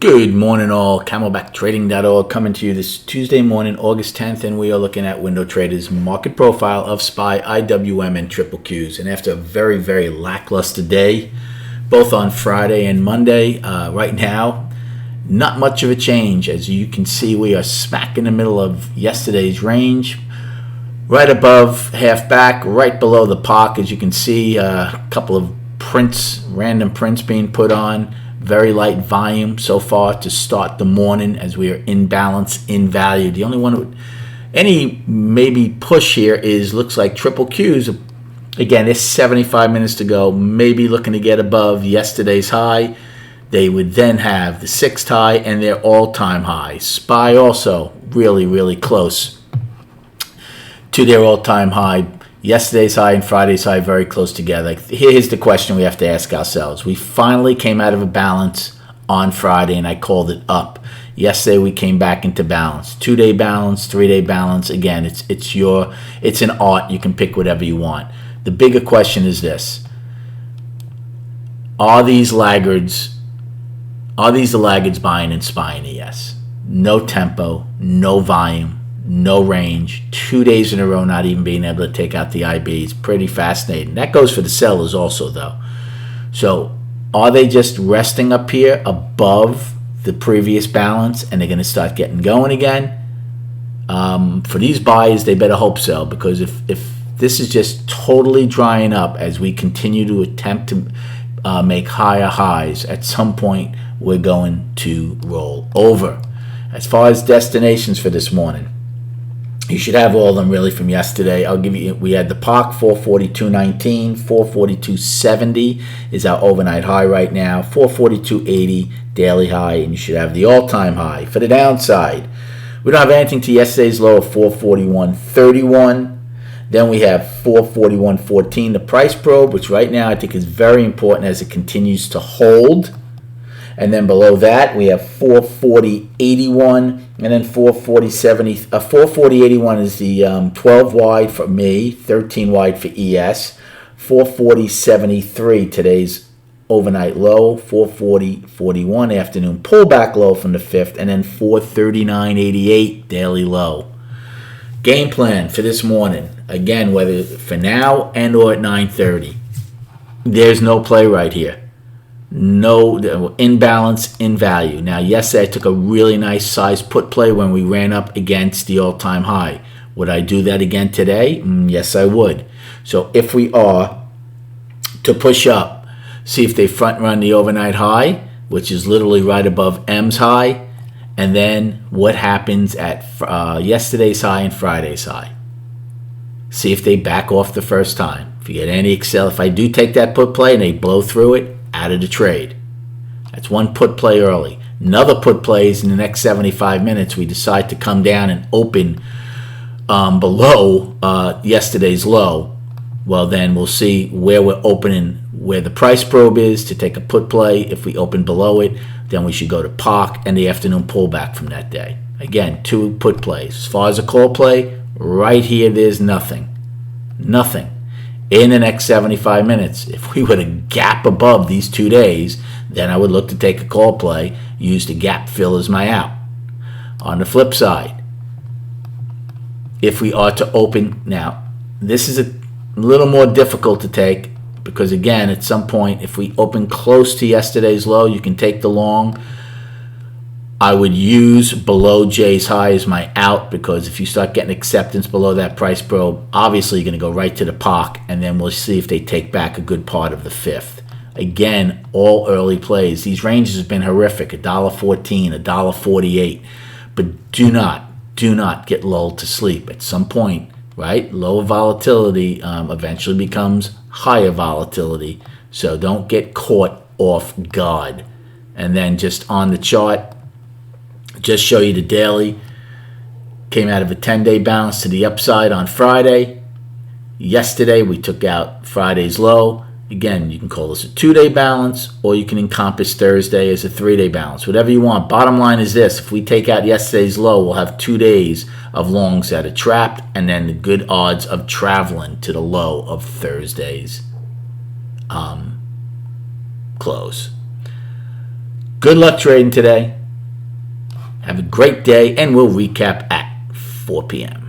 Good morning all, CamelbackTrading.org coming to you this Tuesday morning, August 10th, and we are looking at Window Trader's market profile of SPY, IWM, and triple Qs. And after a very, very lackluster day, both on Friday and Monday, right now, not much of a change. As you can see, we are smack in the middle of yesterday's range, right above half back, right below the POC. As you can see, a couple of prints, random prints being put on. Very light volume so far to start the morning as we are in balance, in value. The only one with any maybe push here is looks like triple Qs. Again, it's 75 minutes to go. Maybe looking to get above yesterday's high. They would then have the 6th high and their all-time high. SPY also really, really close to their all-time high. Yesterday's high and Friday's high very close together. Here's the question we have to ask ourselves. We finally came out of a balance on Friday, and I called it up. Yesterday we came back into balance. 2-day balance, 3-day balance. Again, it's an art. You can pick whatever you want. The bigger question is this: Are these the laggards buying and spying? Yes. No tempo, no volume, no range, 2 days in a row not even being able to take out the IB. It's pretty fascinating. That goes for the sellers also, though. So are they just resting up here above the previous balance and they're going to start getting going again? For these buyers, they better hope so, because if this is just totally drying up as we continue to attempt to make higher highs, at some point we're going to roll over. As far as destinations for this morning, you should have all of them really from yesterday. I'll give you, we had the POC 442.19, 442.70 is our overnight high right now, 442.80 daily high, and you should have the all-time high. For the downside, we don't have anything to yesterday's low of 441.31. Then we have 441.14, the price probe, which right now I think is very important as it continues to hold. And then below that, we have 440.81, and then 440.70. 440.81 is the 12 wide for me, 13 wide for ES. 440.73, today's overnight low. 440.41, afternoon pullback low from the 5th, and then 439.88, daily low. Game plan for this morning, again, whether for now and or at 9:30, there's no play right here. No imbalance in value. Now, yesterday I took a really nice size put play when we ran up against the all-time high. Would I do that again today? Yes, I would. So if we are to push up, see if they front run the overnight high, which is literally right above M's high, and then what happens at yesterday's high and Friday's high. See if they back off the first time. If you get any Excel, if I do take that put play and they blow through it, out of the trade. That's one put play early. Another put play is in the next 75 minutes we decide to come down and open below yesterday's low. Well, then we'll see where we're opening, where the price probe is to take a put play. If we open below it, then we should go to POC and the afternoon pullback from that day. Again, 2 put plays. As far as a call play, right here there's nothing. Nothing. In the next 75 minutes, if we were to gap above these 2 days, then I would look to take a call play, use the gap fill as my out. On the flip side, if we are to open, now, this is a little more difficult to take because, again, at some point, if we open close to yesterday's low, you can take the long. I would use below J's high as my out, because if you start getting acceptance below that price probe, obviously you're going to go right to the POC, and then we'll see if they take back a good part of the 5th. Again, all early plays. These ranges have been horrific, $1.14, $1.48, but do not get lulled to sleep. At some point, right, lower volatility eventually becomes higher volatility, so don't get caught off guard. And then just on the chart, just show you the daily. Came out of a 10-day bounce to the upside on Friday. Yesterday we took out Friday's low. Again, you can call this a 2-day balance, or you can encompass Thursday as a 3-day balance. Whatever you want. Bottom line is this: if we take out yesterday's low, we'll have 2 days of longs that are trapped, and then the good odds of traveling to the low of Thursday's close. Good luck trading today. Have a great day, and we'll recap at 4 p.m.